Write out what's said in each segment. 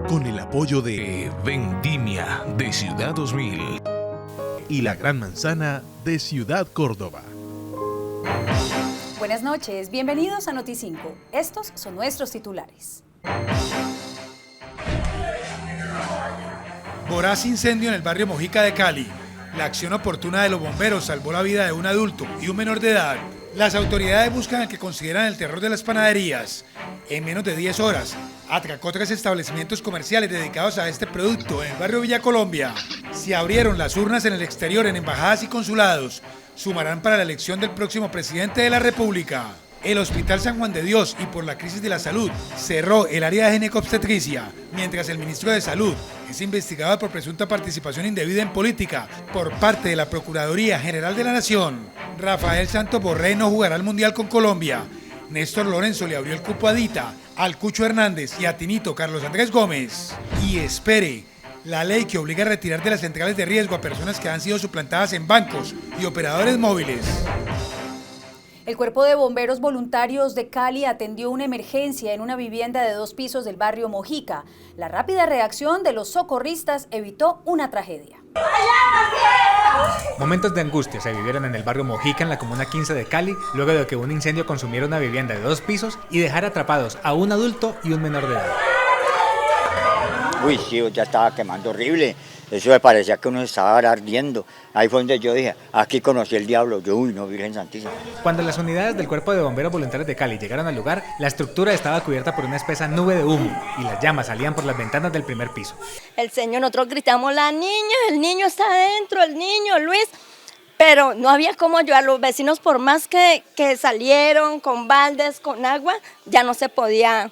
Con el apoyo de Vendimia de Ciudad 2000 y La Gran Manzana de Ciudad Córdoba. Buenas noches, bienvenidos a Noti5. Estos son nuestros titulares. Voraz incendio en el barrio Mojica de Cali. La acción oportuna de los bomberos salvó la vida de un adulto y un menor de edad. Las autoridades buscan al que consideran el terror de las panaderías. En menos de 10 horas, atracó 3 establecimientos comerciales dedicados a este producto en el barrio Villa Colombia. Se abrieron las urnas en el exterior en embajadas y consulados. Sumarán para la elección del próximo presidente de la República. El Hospital San Juan de Dios y por la crisis de la salud cerró el área de ginecobstetricia, mientras el ministro de Salud es investigado por presunta participación indebida en política por parte de la Procuraduría General de la Nación. Rafael Santos Borré no jugará el Mundial con Colombia. Néstor Lorenzo le abrió el cupo a Dita, al Cucho Hernández y a Tinito Carlos Andrés Gómez. Y espere, la ley que obliga a retirar de las centrales de riesgo a personas que han sido suplantadas en bancos y operadores móviles. El Cuerpo de Bomberos Voluntarios de Cali atendió una emergencia en una vivienda de 2 pisos del barrio Mojica. La rápida reacción de los socorristas evitó una tragedia. Momentos de angustia se vivieron en el barrio Mojica, en la comuna 15 de Cali, luego de que un incendio consumiera una vivienda de 2 pisos y dejara atrapados a un adulto y un menor de edad. Uy, sí, ya estaba quemando horrible. Eso me parecía que uno estaba ardiendo. Ahí fue donde yo dije, aquí conocí el diablo. Yo, uy, no, Virgen Santísima. Cuando las unidades del Cuerpo de Bomberos Voluntarios de Cali llegaron al lugar, la estructura estaba cubierta por una espesa nube de humo y las llamas salían por las ventanas del primer piso. El señor, nosotros gritamos, la niña, el niño está adentro, el niño, Luis. Pero no había cómo ayudar a los vecinos, por más que salieron con baldes, con agua, ya no se podía.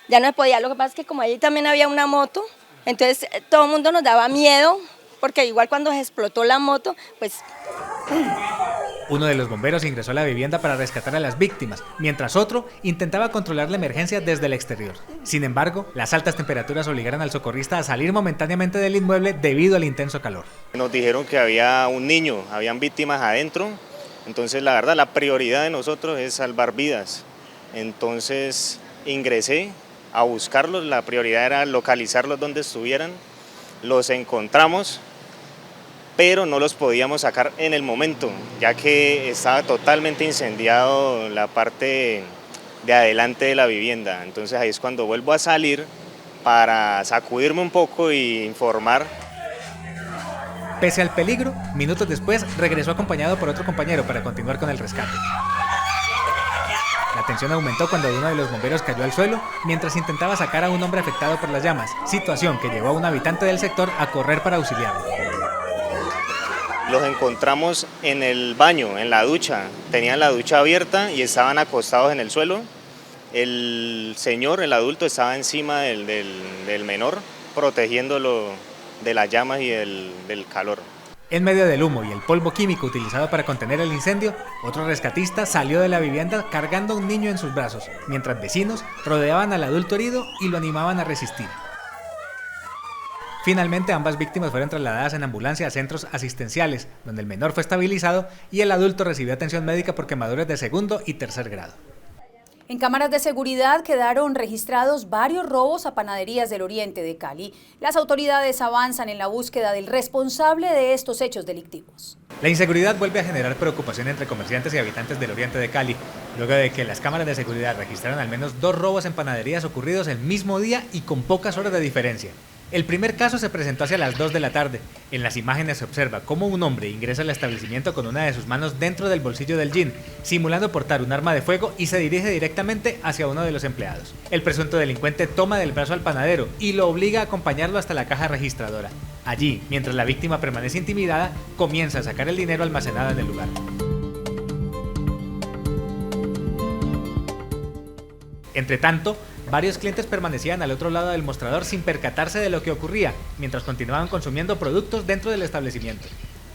Lo que pasa es que como allí también había una moto, entonces todo el mundo nos daba miedo, porque igual cuando se explotó la moto, pues... Uno de los bomberos ingresó a la vivienda para rescatar a las víctimas, mientras otro intentaba controlar la emergencia desde el exterior. Sin embargo, las altas temperaturas obligaron al socorrista a salir momentáneamente del inmueble debido al intenso calor. Nos dijeron que había un niño, habían víctimas adentro, entonces la verdad la prioridad de nosotros es salvar vidas. Entonces ingresé a buscarlos, la prioridad era localizarlos donde estuvieran, los encontramos, pero no los podíamos sacar en el momento, ya que estaba totalmente incendiado la parte de adelante de la vivienda. Entonces ahí es cuando vuelvo a salir para sacudirme un poco e informar. Pese al peligro, minutos después regresó acompañado por otro compañero para continuar con el rescate. La tensión aumentó cuando uno de los bomberos cayó al suelo mientras intentaba sacar a un hombre afectado por las llamas, situación que llevó a un habitante del sector a correr para auxiliarlo. Los encontramos en el baño, en la ducha. Tenían la ducha abierta y estaban acostados en el suelo. El señor, el adulto, estaba encima del menor, protegiéndolo de las llamas y del calor. En medio del humo y el polvo químico utilizado para contener el incendio, otro rescatista salió de la vivienda cargando a un niño en sus brazos, mientras vecinos rodeaban al adulto herido y lo animaban a resistir. Finalmente, ambas víctimas fueron trasladadas en ambulancia a centros asistenciales, donde el menor fue estabilizado y el adulto recibió atención médica por quemaduras de 2º y 3er grado. En cámaras de seguridad quedaron registrados varios robos a panaderías del oriente de Cali. Las autoridades avanzan en la búsqueda del responsable de estos hechos delictivos. La inseguridad vuelve a generar preocupación entre comerciantes y habitantes del oriente de Cali, luego de que las cámaras de seguridad registraron al menos 2 robos en panaderías ocurridos el mismo día y con pocas horas de diferencia. El primer caso se presentó hacia las 2 de la tarde. En las imágenes se observa cómo un hombre ingresa al establecimiento con una de sus manos dentro del bolsillo del jean, simulando portar un arma de fuego y se dirige directamente hacia uno de los empleados. El presunto delincuente toma del brazo al panadero y lo obliga a acompañarlo hasta la caja registradora. Allí, mientras la víctima permanece intimidada, comienza a sacar el dinero almacenado en el lugar. Entre tanto, varios clientes permanecían al otro lado del mostrador sin percatarse de lo que ocurría, mientras continuaban consumiendo productos dentro del establecimiento.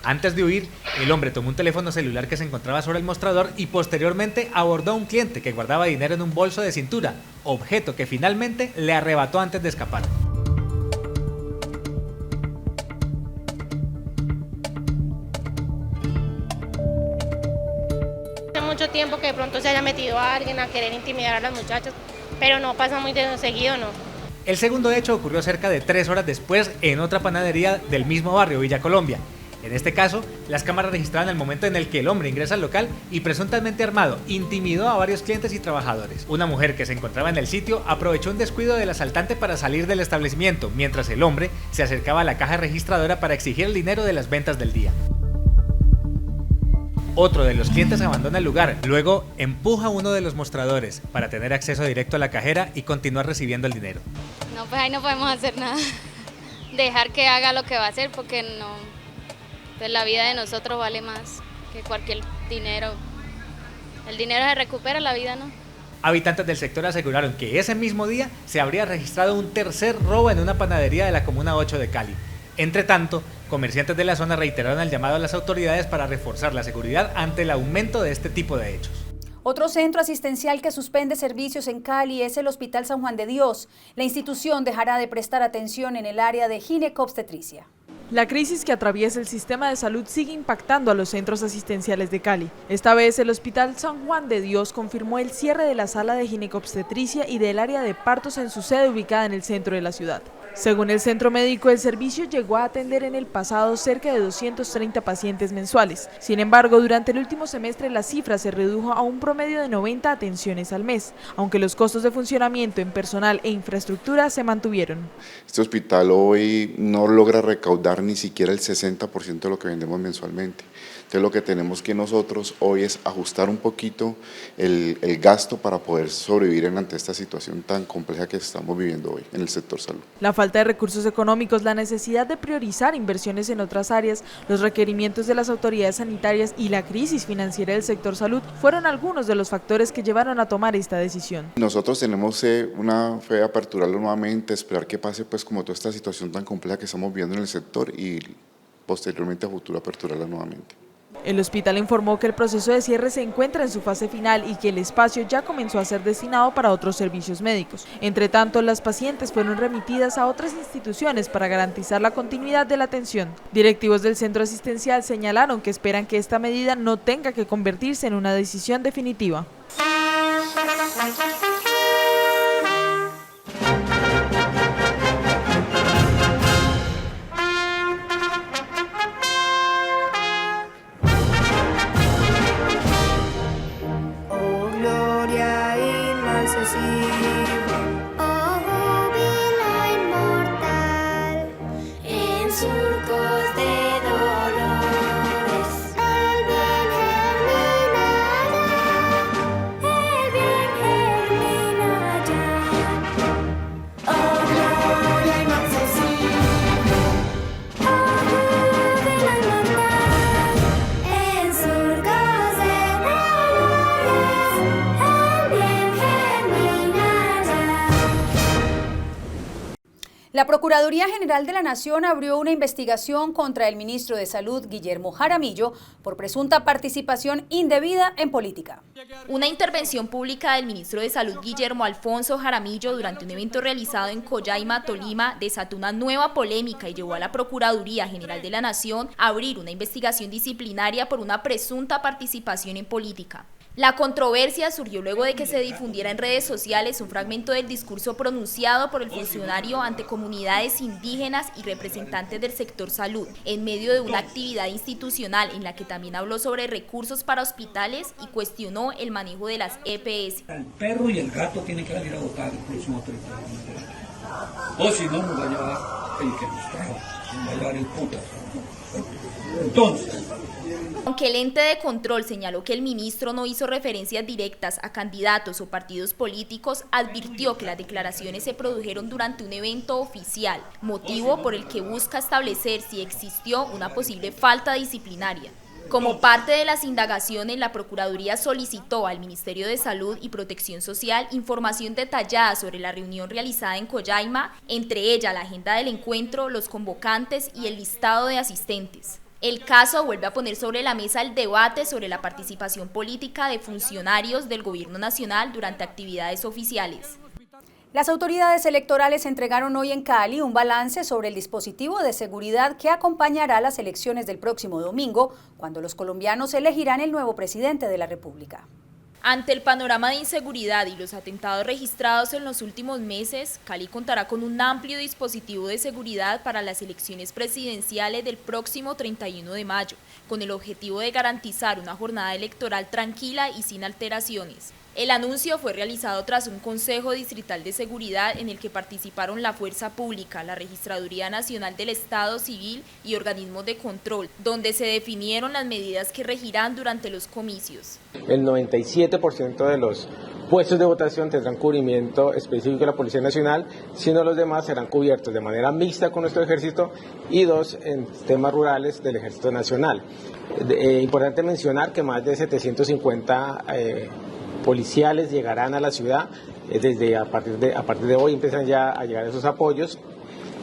Antes de huir, el hombre tomó un teléfono celular que se encontraba sobre el mostrador y posteriormente abordó a un cliente que guardaba dinero en un bolso de cintura, objeto que finalmente le arrebató antes de escapar. tiempo que de pronto se haya metido a alguien a querer intimidar a las muchachas, pero no pasa muy seguido, ¿no? El segundo hecho ocurrió cerca de 3 horas después en otra panadería del mismo barrio, Villa Colombia. En este caso, las cámaras registraron el momento en el que el hombre ingresa al local y presuntamente armado intimidó a varios clientes y trabajadores. Una mujer que se encontraba en el sitio aprovechó un descuido del asaltante para salir del establecimiento, mientras el hombre se acercaba a la caja registradora para exigir el dinero de las ventas del día. Otro de los clientes abandona el lugar, luego empuja uno de los mostradores para tener acceso directo a la cajera y continuar recibiendo el dinero. No, pues ahí no podemos hacer nada. Dejar que haga lo que va a hacer porque no, pues la vida de nosotros vale más que cualquier dinero. El dinero se recupera, la vida no. Habitantes del sector aseguraron que ese mismo día se habría registrado un tercer robo en una panadería de la Comuna 8 de Cali. Entre tanto, comerciantes de la zona reiteraron el llamado a las autoridades para reforzar la seguridad ante el aumento de este tipo de hechos. Otro centro asistencial que suspende servicios en Cali es el Hospital San Juan de Dios. La institución dejará de prestar atención en el área de ginecobstetricia. La crisis que atraviesa el sistema de salud sigue impactando a los centros asistenciales de Cali. Esta vez el Hospital San Juan de Dios confirmó el cierre de la sala de ginecobstetricia y del área de partos en su sede ubicada en el centro de la ciudad. Según el centro médico, el servicio llegó a atender en el pasado cerca de 230 pacientes mensuales. Sin embargo, durante el último semestre la cifra se redujo a un promedio de 90 atenciones al mes, aunque los costos de funcionamiento en personal e infraestructura se mantuvieron. Este hospital hoy no logra recaudar ni siquiera el 60% de lo que vendemos mensualmente. Entonces lo que tenemos que nosotros hoy es ajustar un poquito el gasto para poder sobrevivir ante esta situación tan compleja que estamos viviendo hoy en el sector salud. La falta de recursos económicos, la necesidad de priorizar inversiones en otras áreas, los requerimientos de las autoridades sanitarias y la crisis financiera del sector salud fueron algunos de los factores que llevaron a tomar esta decisión. Nosotros tenemos una fe de aperturarlo nuevamente, esperar que pase pues como toda esta situación tan compleja que estamos viviendo en el sector y posteriormente a futuro aperturarla nuevamente. El hospital informó que el proceso de cierre se encuentra en su fase final y que el espacio ya comenzó a ser destinado para otros servicios médicos. Entre tanto, las pacientes fueron remitidas a otras instituciones para garantizar la continuidad de la atención. Directivos del centro asistencial señalaron que esperan que esta medida no tenga que convertirse en una decisión definitiva. La Procuraduría General de la Nación abrió una investigación contra el ministro de Salud, Guillermo Jaramillo, por presunta participación indebida en política. Una intervención pública del ministro de Salud, Guillermo Alfonso Jaramillo, durante un evento realizado en Collaima, Tolima, desató una nueva polémica y llevó a la Procuraduría General de la Nación a abrir una investigación disciplinaria por una presunta participación en política. La controversia surgió luego de que se difundiera en redes sociales un fragmento del discurso pronunciado por el funcionario ante comunidades indígenas y representantes del sector salud, en medio de una actividad institucional en la que también habló sobre recursos para hospitales y cuestionó el manejo de las EPS. El perro y el gato tienen que salir a votar el próximo 30 de noviembre. O si no, nos va a llevar el que nos trajo, nos va a llevar el putas. Entonces, aunque el ente de control señaló que el ministro no hizo referencias directas a candidatos o partidos políticos, advirtió que las declaraciones se produjeron durante un evento oficial, motivo por el que busca establecer si existió una posible falta disciplinaria. Como parte de las indagaciones, la Procuraduría solicitó al Ministerio de Salud y Protección Social información detallada sobre la reunión realizada en Collaima, entre ella la agenda del encuentro, los convocantes y el listado de asistentes. El caso vuelve a poner sobre la mesa el debate sobre la participación política de funcionarios del Gobierno Nacional durante actividades oficiales. Las autoridades electorales entregaron hoy en Cali un balance sobre el dispositivo de seguridad que acompañará las elecciones del próximo domingo, cuando los colombianos elegirán el nuevo presidente de la República. Ante el panorama de inseguridad y los atentados registrados en los últimos meses, Cali contará con un amplio dispositivo de seguridad para las elecciones presidenciales del próximo 31 de mayo, con el objetivo de garantizar una jornada electoral tranquila y sin alteraciones. El anuncio fue realizado tras un Consejo Distrital de Seguridad en el que participaron la Fuerza Pública, la Registraduría Nacional del Estado Civil y organismos de control, donde se definieron las medidas que regirán durante los comicios. El 97% de los puestos de votación tendrán cubrimiento específico de la Policía Nacional, sino los demás serán cubiertos de manera mixta con nuestro ejército y 2 en temas rurales del Ejército Nacional. Importante mencionar que más de 750 policiales llegarán a la ciudad, a partir de hoy empiezan ya a llegar esos apoyos,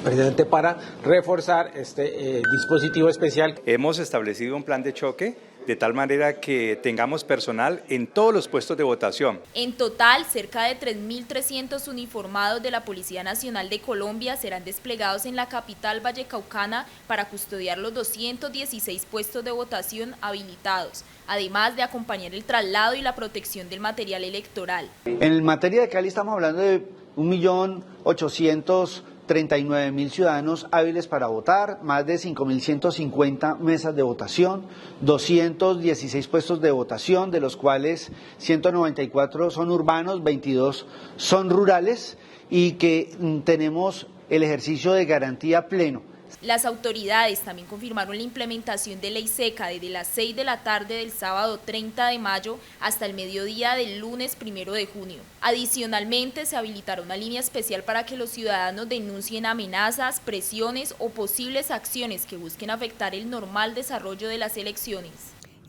precisamente para reforzar este dispositivo especial. Hemos establecido un plan de choque de tal manera que tengamos personal en todos los puestos de votación. En total, cerca de 3.300 uniformados de la Policía Nacional de Colombia serán desplegados en la capital vallecaucana para custodiar los 216 puestos de votación habilitados, además de acompañar el traslado y la protección del material electoral. En materia de Cali estamos hablando de 1.839.000 ciudadanos hábiles para votar, más de 5.150 mesas de votación, 216 puestos de votación, de los cuales 194 son urbanos, 22 son rurales y que tenemos el ejercicio de garantía pleno. Las autoridades también confirmaron la implementación de ley seca desde las 6 de la tarde del sábado 30 de mayo hasta el mediodía del lunes 1 de junio. Adicionalmente, se habilitará una línea especial para que los ciudadanos denuncien amenazas, presiones o posibles acciones que busquen afectar el normal desarrollo de las elecciones.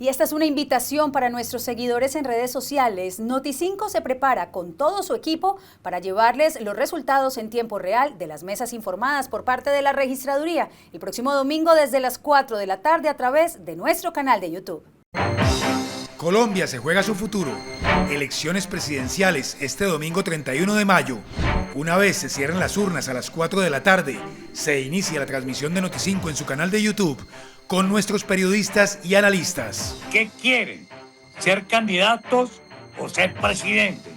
Y esta es una invitación para nuestros seguidores en redes sociales. Noti5 se prepara con todo su equipo para llevarles los resultados en tiempo real de las mesas informadas por parte de la Registraduría el próximo domingo desde las 4 de la tarde a través de nuestro canal de YouTube. Colombia se juega su futuro. Elecciones presidenciales este domingo 31 de mayo. Una vez se cierren las urnas a las 4 de la tarde, se inicia la transmisión de Noti5 en su canal de YouTube con nuestros periodistas y analistas. ¿Qué quieren? ¿Ser candidatos o ser presidentes?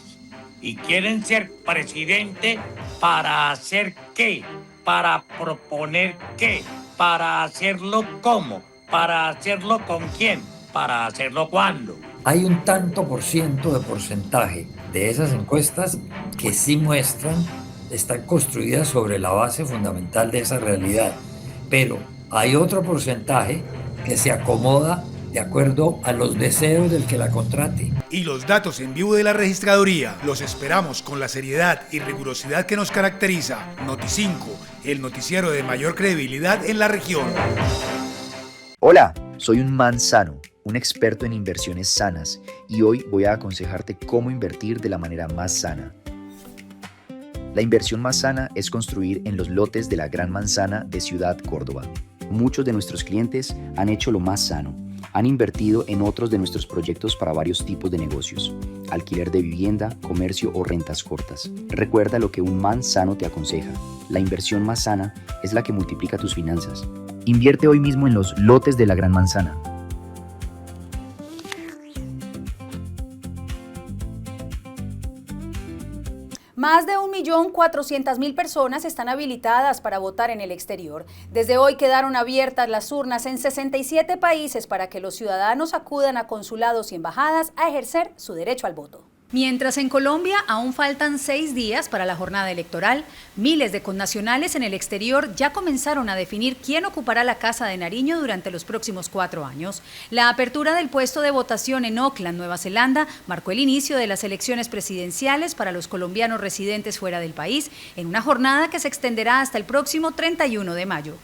¿Y quieren ser presidente para hacer qué? ¿Para proponer qué? ¿Para hacerlo cómo? ¿Para hacerlo con quién? ¿Para hacerlo cuándo? Hay un tanto por ciento de porcentaje de esas encuestas que sí muestran, están construidas sobre la base fundamental de esa realidad, pero hay otro porcentaje que se acomoda de acuerdo a los deseos del que la contrate. Y los datos en vivo de la Registraduría los esperamos con la seriedad y rigurosidad que nos caracteriza. Noti5, el noticiero de mayor credibilidad en la región. Hola, soy un man sano, un experto en inversiones sanas, y hoy voy a aconsejarte cómo invertir de la manera más sana. La inversión más sana es construir en los lotes de la Gran Manzana de Ciudad Córdoba. Muchos de nuestros clientes han hecho lo más sano. Han invertido en otros de nuestros proyectos para varios tipos de negocios: alquiler de vivienda, comercio o rentas cortas. Recuerda lo que un man sano te aconseja. La inversión más sana es la que multiplica tus finanzas. Invierte hoy mismo en los lotes de la Gran Manzana. Más de 1.400.000 personas están habilitadas para votar en el exterior. Desde hoy quedaron abiertas las urnas en 67 países para que los ciudadanos acudan a consulados y embajadas a ejercer su derecho al voto. Mientras en Colombia aún faltan 6 días para la jornada electoral, miles de connacionales en el exterior ya comenzaron a definir quién ocupará la Casa de Nariño durante los próximos 4 años. La apertura del puesto de votación en Auckland, Nueva Zelanda, marcó el inicio de las elecciones presidenciales para los colombianos residentes fuera del país, en una jornada que se extenderá hasta el próximo 31 de mayo.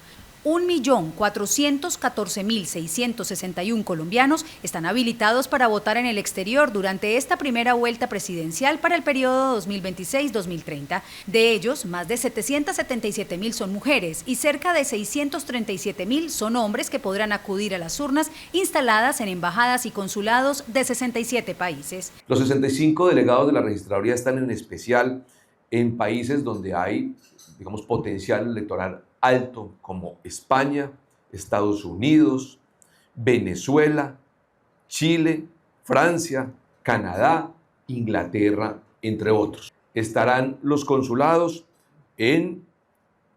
1.414.661 colombianos están habilitados para votar en el exterior durante esta primera vuelta presidencial para el periodo 2026-2030. De ellos, más de 777.000 son mujeres y cerca de 637.000 son hombres que podrán acudir a las urnas instaladas en embajadas y consulados de 67 países. Los 65 delegados de la Registraduría están en especial en países donde hay, digamos, potencial electoral alto, como España, Estados Unidos, Venezuela, Chile, Francia, Canadá, Inglaterra, entre otros. Estarán los consulados en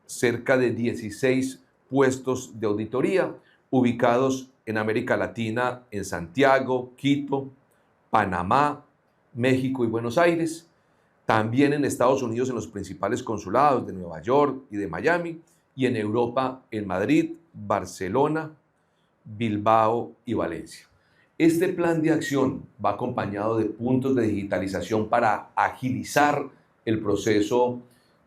cerca de 16 puestos de auditoría ubicados en América Latina, en Santiago, Quito, Panamá, México y Buenos Aires. También en Estados Unidos en los principales consulados de Nueva York y de Miami, y en Europa en Madrid, Barcelona, Bilbao y Valencia. Este plan de acción va acompañado de puntos de digitalización para agilizar el proceso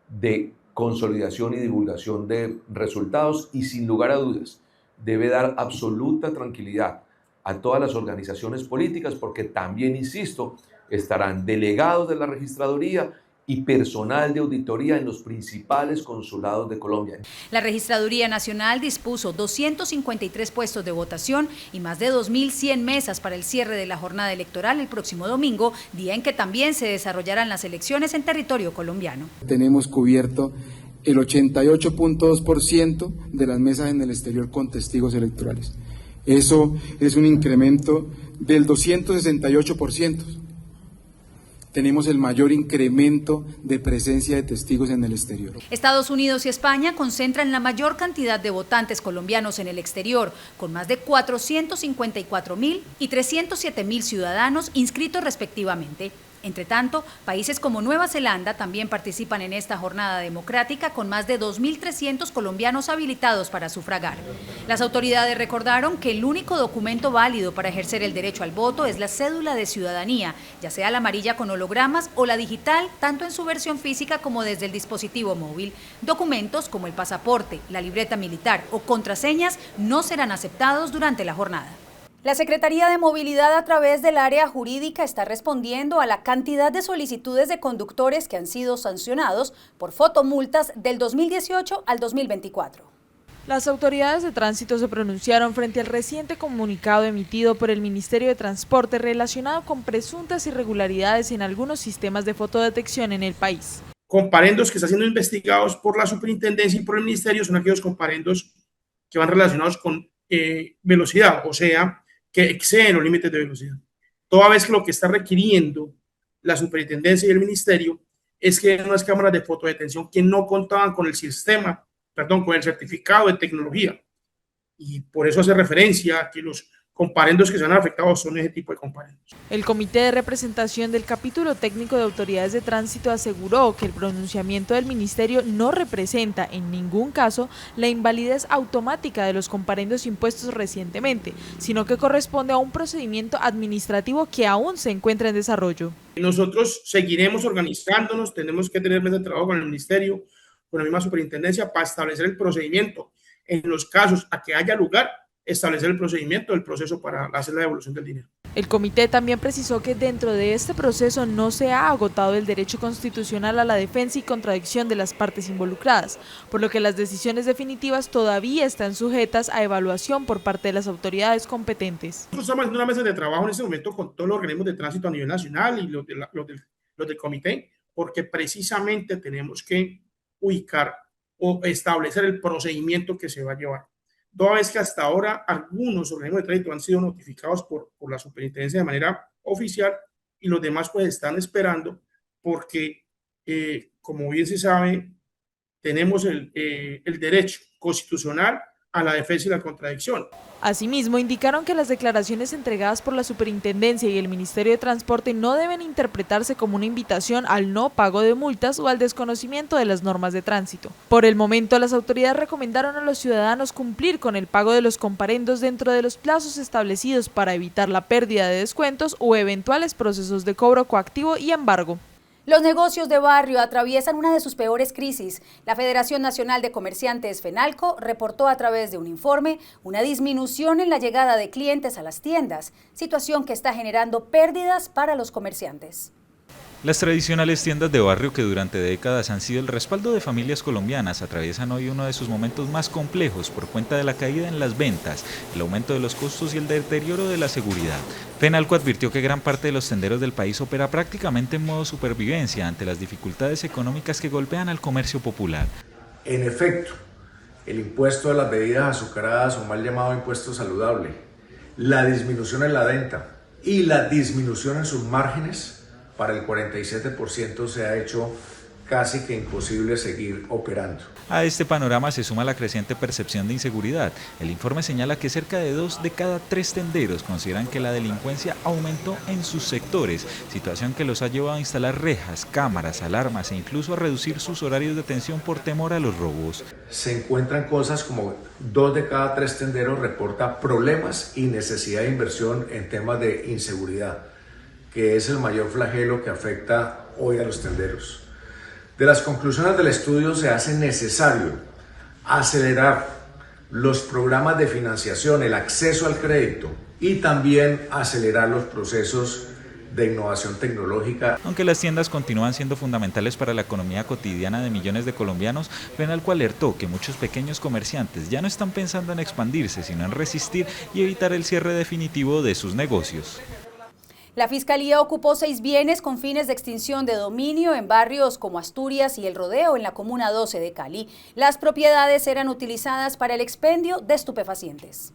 de consolidación y divulgación de resultados y, sin lugar a dudas, debe dar absoluta tranquilidad a todas las organizaciones políticas, porque también, insisto, estarán delegados de la registraduría y personal de auditoría en los principales consulados de Colombia. La Registraduría Nacional dispuso 253 puestos de votación y más de 2.100 mesas para el cierre de la jornada electoral el próximo domingo, día en que también se desarrollarán las elecciones en territorio colombiano. Tenemos cubierto el 88.2% de las mesas en el exterior con testigos electorales. Eso es un incremento del 268%. Tenemos el mayor incremento de presencia de testigos en el exterior. Estados Unidos y España concentran la mayor cantidad de votantes colombianos en el exterior, con más de 454.000 y 307.000 ciudadanos inscritos respectivamente. Entre tanto, países como Nueva Zelanda también participan en esta jornada democrática con más de 2.300 colombianos habilitados para sufragar. Las autoridades recordaron que el único documento válido para ejercer el derecho al voto es la cédula de ciudadanía, ya sea la amarilla con hologramas o la digital, tanto en su versión física como desde el dispositivo móvil. Documentos como el pasaporte, la libreta militar o contraseñas no serán aceptados durante la jornada. La Secretaría de Movilidad, a través del área jurídica, está respondiendo a la cantidad de solicitudes de conductores que han sido sancionados por fotomultas del 2018 al 2024. Las autoridades de tránsito se pronunciaron frente al reciente comunicado emitido por el Ministerio de Transporte relacionado con presuntas irregularidades en algunos sistemas de fotodetección en el país. Comparendos que están siendo investigados por la superintendencia y por el ministerio son aquellos comparendos que van relacionados con velocidad, o sea, que exceden los límites de velocidad. Toda vez que lo que está requiriendo la superintendencia y el ministerio es que unas cámaras de fotodetención que no contaban con el sistema, con el certificado de tecnología. Y por eso hace referencia a que los comparendos que se han afectado son ese tipo de comparendos. El Comité de Representación del Capítulo Técnico de Autoridades de Tránsito aseguró que el pronunciamiento del Ministerio no representa en ningún caso la invalidez automática de los comparendos impuestos recientemente, sino que corresponde a un procedimiento administrativo que aún se encuentra en desarrollo. Nosotros seguiremos organizándonos, tenemos que tener mesas de trabajo con el Ministerio, con la misma superintendencia, para establecer el procedimiento. En los casos a que haya lugar, establecer el procedimiento, el proceso para hacer la devolución del dinero. El comité también precisó que dentro de este proceso no se ha agotado el derecho constitucional a la defensa y contradicción de las partes involucradas, por lo que las decisiones definitivas todavía están sujetas a evaluación por parte de las autoridades competentes. Nosotros estamos haciendo una mesa de trabajo en este momento con todos los organismos de tránsito a nivel nacional y los del comité, porque precisamente tenemos que ubicar o establecer el procedimiento que se va a llevar. Toda vez que hasta ahora algunos organismos de tránsito han sido notificados por la superintendencia de manera oficial y los demás pues están esperando porque, como bien se sabe, tenemos el derecho constitucional a la defensa y la contradicción. Asimismo, indicaron que las declaraciones entregadas por la Superintendencia y el Ministerio de Transporte no deben interpretarse como una invitación al no pago de multas o al desconocimiento de las normas de tránsito. Por el momento, las autoridades recomendaron a los ciudadanos cumplir con el pago de los comparendos dentro de los plazos establecidos para evitar la pérdida de descuentos o eventuales procesos de cobro coactivo y embargo. Los negocios de barrio atraviesan una de sus peores crisis. La Federación Nacional de Comerciantes, FENALCO, reportó a través de un informe una disminución en la llegada de clientes a las tiendas, situación que está generando pérdidas para los comerciantes. Las tradicionales tiendas de barrio que durante décadas han sido el respaldo de familias colombianas atraviesan hoy uno de sus momentos más complejos por cuenta de la caída en las ventas, el aumento de los costos y el deterioro de la seguridad. Fenalco advirtió que gran parte de los tenderos del país opera prácticamente en modo supervivencia ante las dificultades económicas que golpean al comercio popular. En efecto, el impuesto de las bebidas azucaradas o mal llamado impuesto saludable, la disminución en la venta y la disminución en sus márgenes para el 47% se ha hecho casi que imposible seguir operando. A este panorama se suma la creciente percepción de inseguridad. El informe señala que cerca de 2 de cada 3 tenderos consideran que la delincuencia aumentó en sus sectores, situación que los ha llevado a instalar rejas, cámaras, alarmas e incluso a reducir sus horarios de atención por temor a los robos. Se encuentran cosas como 2 de cada 3 tenderos reporta problemas y necesidad de inversión en temas de inseguridad, que es el mayor flagelo que afecta hoy a los tenderos. De las conclusiones del estudio se hace necesario acelerar los programas de financiación, el acceso al crédito y también acelerar los procesos de innovación tecnológica. Aunque las tiendas continúan siendo fundamentales para la economía cotidiana de millones de colombianos, Fenalco alertó que muchos pequeños comerciantes ya no están pensando en expandirse, sino en resistir y evitar el cierre definitivo de sus negocios. La Fiscalía ocupó 6 bienes con fines de extinción de dominio en barrios como Asturias y El Rodeo, en la Comuna 12 de Cali. Las propiedades eran utilizadas para el expendio de estupefacientes.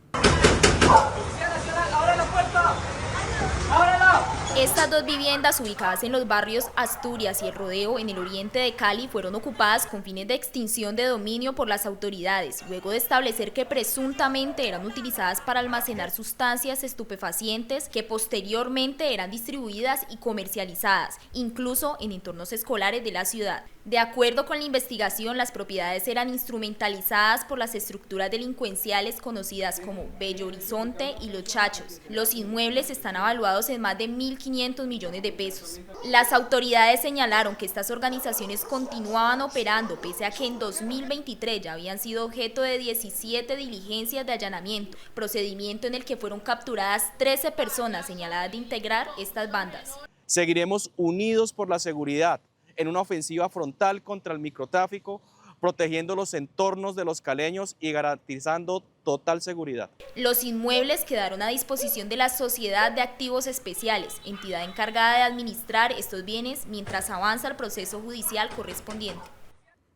Estas 2 viviendas ubicadas en los barrios Asturias y El Rodeo en el oriente de Cali fueron ocupadas con fines de extinción de dominio por las autoridades, luego de establecer que presuntamente eran utilizadas para almacenar sustancias estupefacientes que posteriormente eran distribuidas y comercializadas, incluso en entornos escolares de la ciudad. De acuerdo con la investigación, las propiedades eran instrumentalizadas por las estructuras delincuenciales conocidas como Bello Horizonte y Los Chachos. Los inmuebles están evaluados en más de 1.500 millones de pesos. Las autoridades señalaron que estas organizaciones continuaban operando pese a que en 2023 ya habían sido objeto de 17 diligencias de allanamiento, procedimiento en el que fueron capturadas 13 personas señaladas de integrar estas bandas. Seguiremos unidos por la seguridad en una ofensiva frontal contra el microtráfico, protegiendo los entornos de los caleños y garantizando total seguridad. Los inmuebles quedaron a disposición de la Sociedad de Activos Especiales, entidad encargada de administrar estos bienes mientras avanza el proceso judicial correspondiente.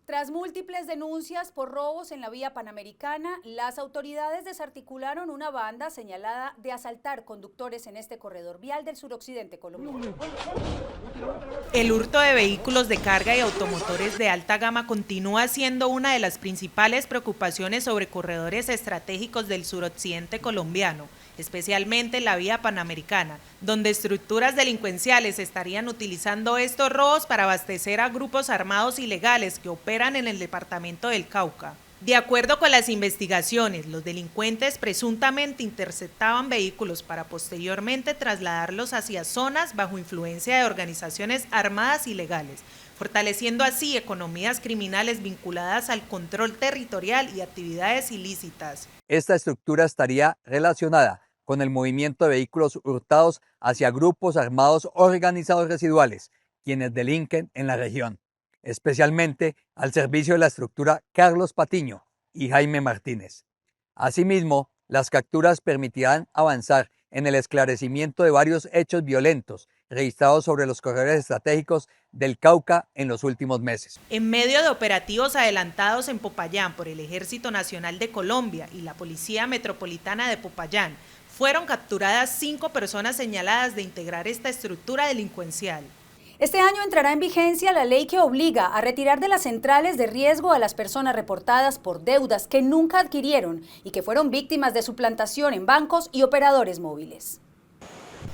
Tras múltiples denuncias por robos en la vía panamericana, las autoridades desarticularon una banda señalada de asaltar conductores en este corredor vial del suroccidente colombiano. El hurto de vehículos de carga y automotores de alta gama continúa siendo una de las principales preocupaciones sobre corredores estratégicos del suroccidente colombiano, especialmente en la vía panamericana, donde estructuras delincuenciales estarían utilizando estos robos para abastecer a grupos armados ilegales que operan en el departamento del Cauca. De acuerdo con las investigaciones, los delincuentes presuntamente interceptaban vehículos para posteriormente trasladarlos hacia zonas bajo influencia de organizaciones armadas ilegales, fortaleciendo así economías criminales vinculadas al control territorial y actividades ilícitas. Esta estructura estaría relacionada con el movimiento de vehículos hurtados hacia grupos armados organizados residuales, quienes delinquen en la región, especialmente al servicio de la estructura Carlos Patiño y Jaime Martínez. Asimismo, las capturas permitirán avanzar en el esclarecimiento de varios hechos violentos registrados sobre los corredores estratégicos del Cauca en los últimos meses. En medio de operativos adelantados en Popayán por el Ejército Nacional de Colombia y la Policía Metropolitana de Popayán, fueron capturadas 5 personas señaladas de integrar esta estructura delincuencial. Este año entrará en vigencia la ley que obliga a retirar de las centrales de riesgo a las personas reportadas por deudas que nunca adquirieron y que fueron víctimas de suplantación en bancos y operadores móviles.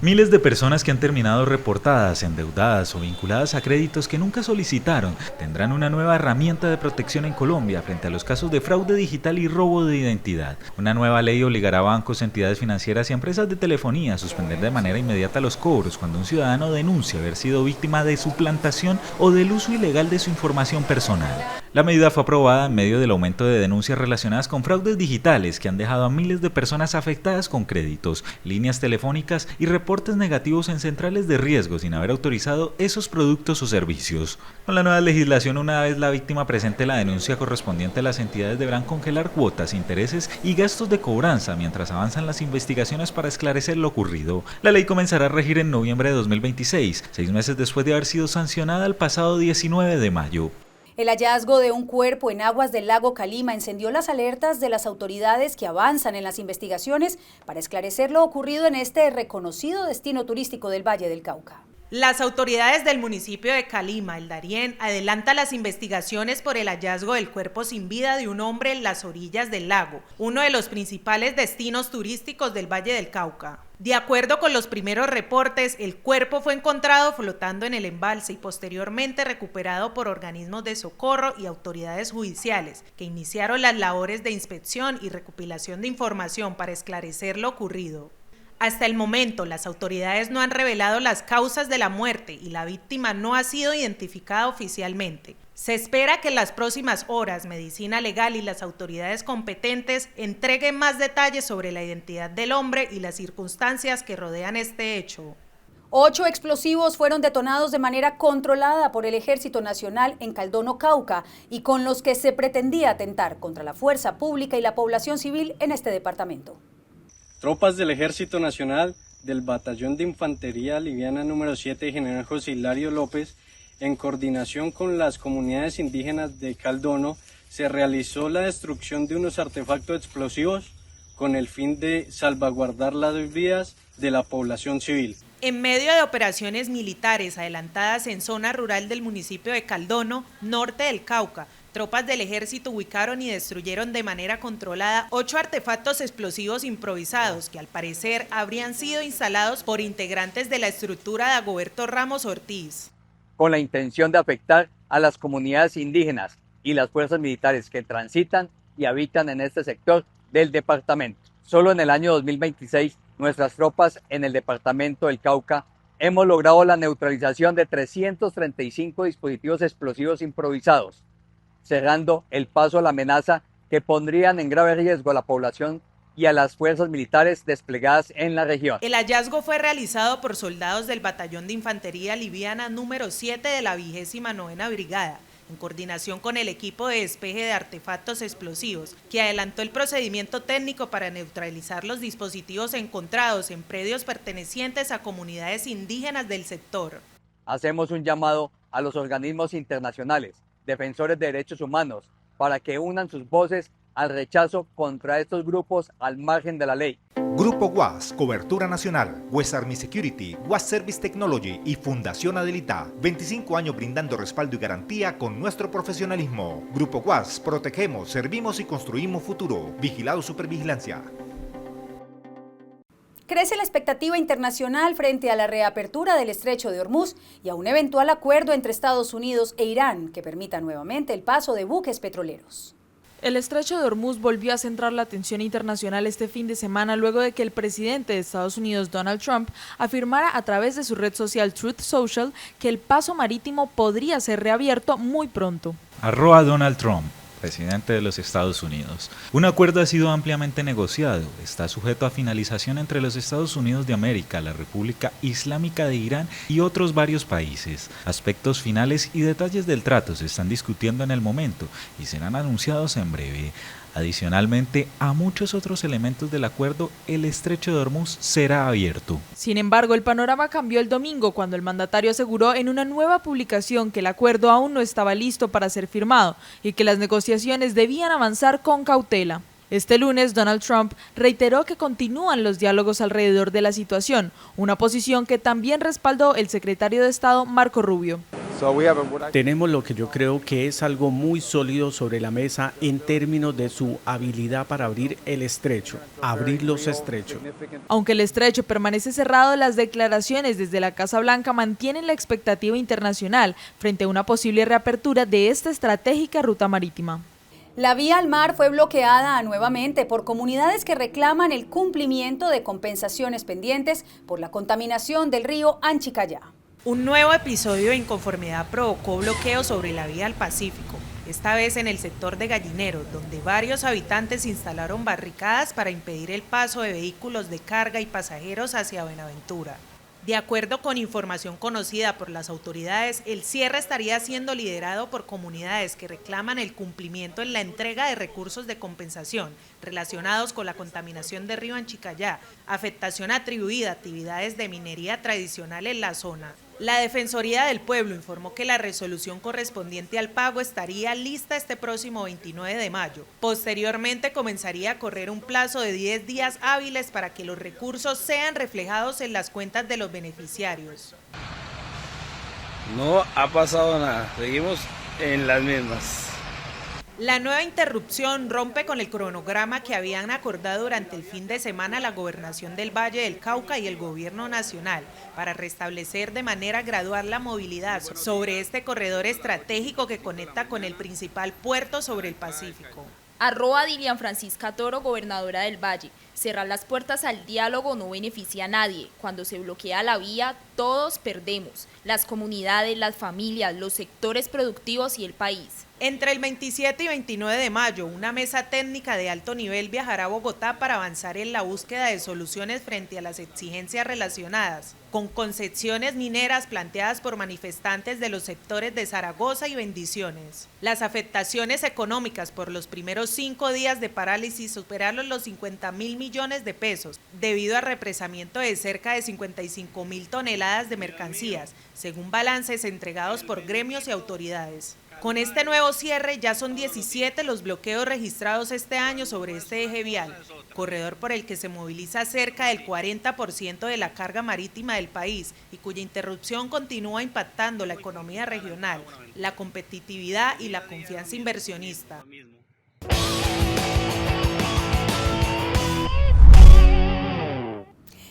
Miles de personas que han terminado reportadas, endeudadas o vinculadas a créditos que nunca solicitaron tendrán una nueva herramienta de protección en Colombia frente a los casos de fraude digital y robo de identidad. Una nueva ley obligará a bancos, entidades financieras y empresas de telefonía a suspender de manera inmediata los cobros cuando un ciudadano denuncia haber sido víctima de suplantación o del uso ilegal de su información personal. La medida fue aprobada en medio del aumento de denuncias relacionadas con fraudes digitales que han dejado a miles de personas afectadas con créditos, líneas telefónicas y reportes negativos en centrales de riesgo sin haber autorizado esos productos o servicios. Con la nueva legislación, una vez la víctima presente la denuncia correspondiente, las entidades deberán congelar cuotas, intereses y gastos de cobranza mientras avanzan las investigaciones para esclarecer lo ocurrido. La ley comenzará a regir en noviembre de 2026, 6 meses después de haber sido sancionada el pasado 19 de mayo. El hallazgo de un cuerpo en aguas del lago Calima encendió las alertas de las autoridades que avanzan en las investigaciones para esclarecer lo ocurrido en este reconocido destino turístico del Valle del Cauca. Las autoridades del municipio de Calima, el Darién, adelantan las investigaciones por el hallazgo del cuerpo sin vida de un hombre en las orillas del lago, uno de los principales destinos turísticos del Valle del Cauca. De acuerdo con los primeros reportes, el cuerpo fue encontrado flotando en el embalse y posteriormente recuperado por organismos de socorro y autoridades judiciales, que iniciaron las labores de inspección y recopilación de información para esclarecer lo ocurrido. Hasta el momento, las autoridades no han revelado las causas de la muerte y la víctima no ha sido identificada oficialmente. Se espera que en las próximas horas Medicina Legal y las autoridades competentes entreguen más detalles sobre la identidad del hombre y las circunstancias que rodean este hecho. 8 explosivos fueron detonados de manera controlada por el Ejército Nacional en Caldono, Cauca, y con los que se pretendía atentar contra la fuerza pública y la población civil en este departamento. Tropas del Ejército Nacional del Batallón de Infantería Liviana número 7 General José Hilario López, en coordinación con las comunidades indígenas de Caldono, se realizó la destrucción de unos artefactos explosivos con el fin de salvaguardar las vidas de la población civil. En medio de operaciones militares adelantadas en zona rural del municipio de Caldono, norte del Cauca, tropas del ejército ubicaron y destruyeron de manera controlada 8 artefactos explosivos improvisados que al parecer habrían sido instalados por integrantes de la estructura de Dagoberto Ramos Ortiz. Con la intención de afectar a las comunidades indígenas y las fuerzas militares que transitan y habitan en este sector del departamento. Solo en el año 2026, nuestras tropas en el departamento del Cauca hemos logrado la neutralización de 335 dispositivos explosivos improvisados, cerrando el paso a la amenaza que pondrían en grave riesgo a la población y a las fuerzas militares desplegadas en la región. El hallazgo fue realizado por soldados del Batallón de Infantería Liviana número 7 de la 29ª Brigada, en coordinación con el equipo de despeje de artefactos explosivos, que adelantó el procedimiento técnico para neutralizar los dispositivos encontrados en predios pertenecientes a comunidades indígenas del sector. Hacemos un llamado a los organismos internacionales, defensores de derechos humanos, para que unan sus voces al rechazo contra estos grupos al margen de la ley. Grupo WAS, Cobertura Nacional, West Army Security, WAS Service Technology y Fundación Adelita. 25 años brindando respaldo y garantía con nuestro profesionalismo. Grupo WAS, protegemos, servimos y construimos futuro. Vigilado Supervigilancia. Crece la expectativa internacional frente a la reapertura del Estrecho de Hormuz y a un eventual acuerdo entre Estados Unidos e Irán que permita nuevamente el paso de buques petroleros. El Estrecho de Hormuz volvió a centrar la atención internacional este fin de semana luego de que el presidente de Estados Unidos, Donald Trump, afirmara a través de su red social Truth Social que el paso marítimo podría ser reabierto muy pronto. @Donald Trump, presidente de los Estados Unidos. Un acuerdo ha sido ampliamente negociado. Está sujeto a finalización entre los Estados Unidos de América, la República Islámica de Irán y otros varios países. Aspectos finales y detalles del trato se están discutiendo en el momento y serán anunciados en breve. Adicionalmente, a muchos otros elementos del acuerdo, el Estrecho de Hormuz será abierto. Sin embargo, el panorama cambió el domingo cuando el mandatario aseguró en una nueva publicación que el acuerdo aún no estaba listo para ser firmado y que las negociaciones debían avanzar con cautela. Este lunes, Donald Trump reiteró que continúan los diálogos alrededor de la situación, una posición que también respaldó el secretario de Estado, Marco Rubio. Tenemos lo que yo creo que es algo muy sólido sobre la mesa en términos de su habilidad para abrir el estrecho, abrir los estrechos. Aunque el estrecho permanece cerrado, las declaraciones desde la Casa Blanca mantienen la expectativa internacional frente a una posible reapertura de esta estratégica ruta marítima. La vía al mar fue bloqueada nuevamente por comunidades que reclaman el cumplimiento de compensaciones pendientes por la contaminación del río Anchicayá. Un nuevo episodio de inconformidad provocó bloqueos sobre la vía al Pacífico. esta vez en el sector de Gallinero, donde varios habitantes instalaron barricadas para impedir el paso de vehículos de carga y pasajeros hacia Buenaventura. De acuerdo con información conocida por las autoridades, el cierre estaría siendo liderado por comunidades que reclaman el cumplimiento en la entrega de recursos de compensación relacionados con la contaminación de río Anchicayá, afectación atribuida a actividades de minería tradicional en la zona. La Defensoría del Pueblo informó que la resolución correspondiente al pago estaría lista este próximo 29 de mayo. Posteriormente comenzaría a correr un plazo de 10 días hábiles para que los recursos sean reflejados en las cuentas de los beneficiarios. No ha pasado nada, seguimos en las mismas. La nueva interrupción rompe con el cronograma que habían acordado durante el fin de semana la Gobernación del Valle del Cauca y el Gobierno Nacional para restablecer de manera gradual la movilidad sobre este corredor estratégico que conecta con el principal puerto sobre el Pacífico. @Dilian Francisca Toro, gobernadora del Valle. Cerrar las puertas al diálogo no beneficia a nadie. Cuando se bloquea la vía, todos perdemos. Las comunidades, las familias, los sectores productivos y el país. Entre el 27 y 29 de mayo, una mesa técnica de alto nivel viajará a Bogotá para avanzar en la búsqueda de soluciones frente a las exigencias relacionadas con concesiones mineras planteadas por manifestantes de los sectores de Zaragoza y Bendiciones. Las afectaciones económicas por los primeros 5 días de parálisis superaron los 50.000 millones de pesos, debido al represamiento de cerca de 55.000 toneladas de mercancías, según balances entregados por gremios y autoridades. Con este nuevo cierre ya son 17 los bloqueos registrados este año sobre este eje vial, corredor por el que se moviliza cerca del 40% de la carga marítima del país y cuya interrupción continúa impactando la economía regional, la competitividad y la confianza inversionista.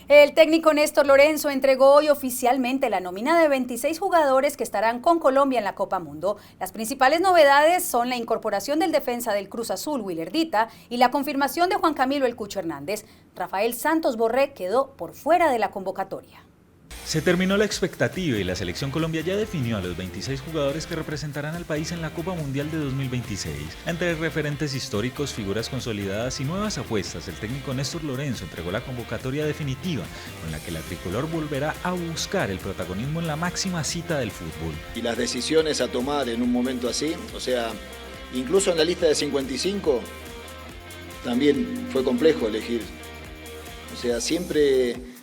El técnico Néstor Lorenzo entregó hoy oficialmente la nómina de 26 jugadores que estarán con Colombia en la Copa Mundo. Las principales novedades son la incorporación del defensa del Cruz Azul, Willer Dita, y la confirmación de Juan Camilo El Cucho Hernández. Rafael Santos Borré quedó por fuera de la convocatoria. Se terminó la expectativa y la Selección Colombia ya definió a los 26 jugadores que representarán al país en la Copa Mundial de 2026. Entre referentes históricos, figuras consolidadas y nuevas apuestas, el técnico Néstor Lorenzo entregó la convocatoria definitiva, con la que la tricolor volverá a buscar el protagonismo en la máxima cita del fútbol. Y las decisiones a tomar en un momento así, o sea, incluso en la lista de 55, también fue complejo elegir. O sea, siempre...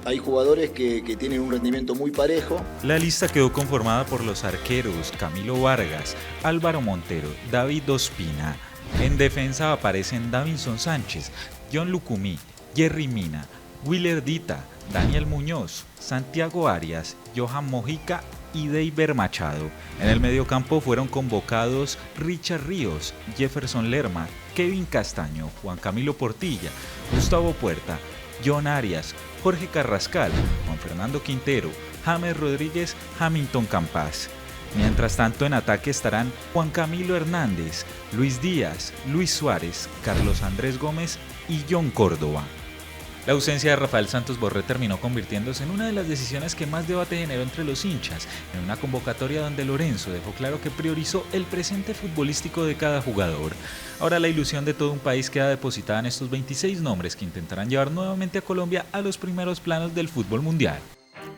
hay jugadores que tienen un rendimiento muy parejo. La lista quedó conformada por los arqueros Camilo Vargas, Álvaro Montero, David Ospina. En defensa aparecen Davinson Sánchez, John Lucumí, Jerry Mina, Willer Dita, Daniel Muñoz, Santiago Arias, Johan Mojica y Deiber Machado. En el mediocampo fueron convocados Richard Ríos, Jefferson Lerma, Kevin Castaño, Juan Camilo Portilla, Gustavo Puerta, John Arias, Jorge Carrascal, Juan Fernando Quintero, James Rodríguez, Hamilton Campas. Mientras tanto, en ataque estarán Juan Camilo Hernández, Luis Díaz, Luis Suárez, Carlos Andrés Gómez y John Córdoba. La ausencia de Rafael Santos Borré terminó convirtiéndose en una de las decisiones que más debate generó entre los hinchas, en una convocatoria donde Lorenzo dejó claro que priorizó el presente futbolístico de cada jugador. Ahora la ilusión de todo un país queda depositada en estos 26 nombres que intentarán llevar nuevamente a Colombia a los primeros planos del fútbol mundial.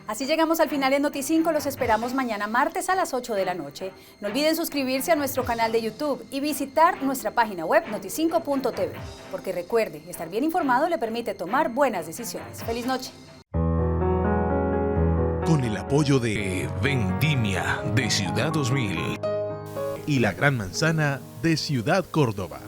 Así llegamos al final de Noti5, los esperamos mañana martes a las 8 de la noche. No olviden suscribirse a nuestro canal de YouTube y visitar nuestra página web noti5.tv, porque recuerde, estar bien informado le permite tomar buenas decisiones. ¡Feliz noche! Con el apoyo de Vendimia de Ciudad 2000 y La Gran Manzana de Ciudad Córdoba.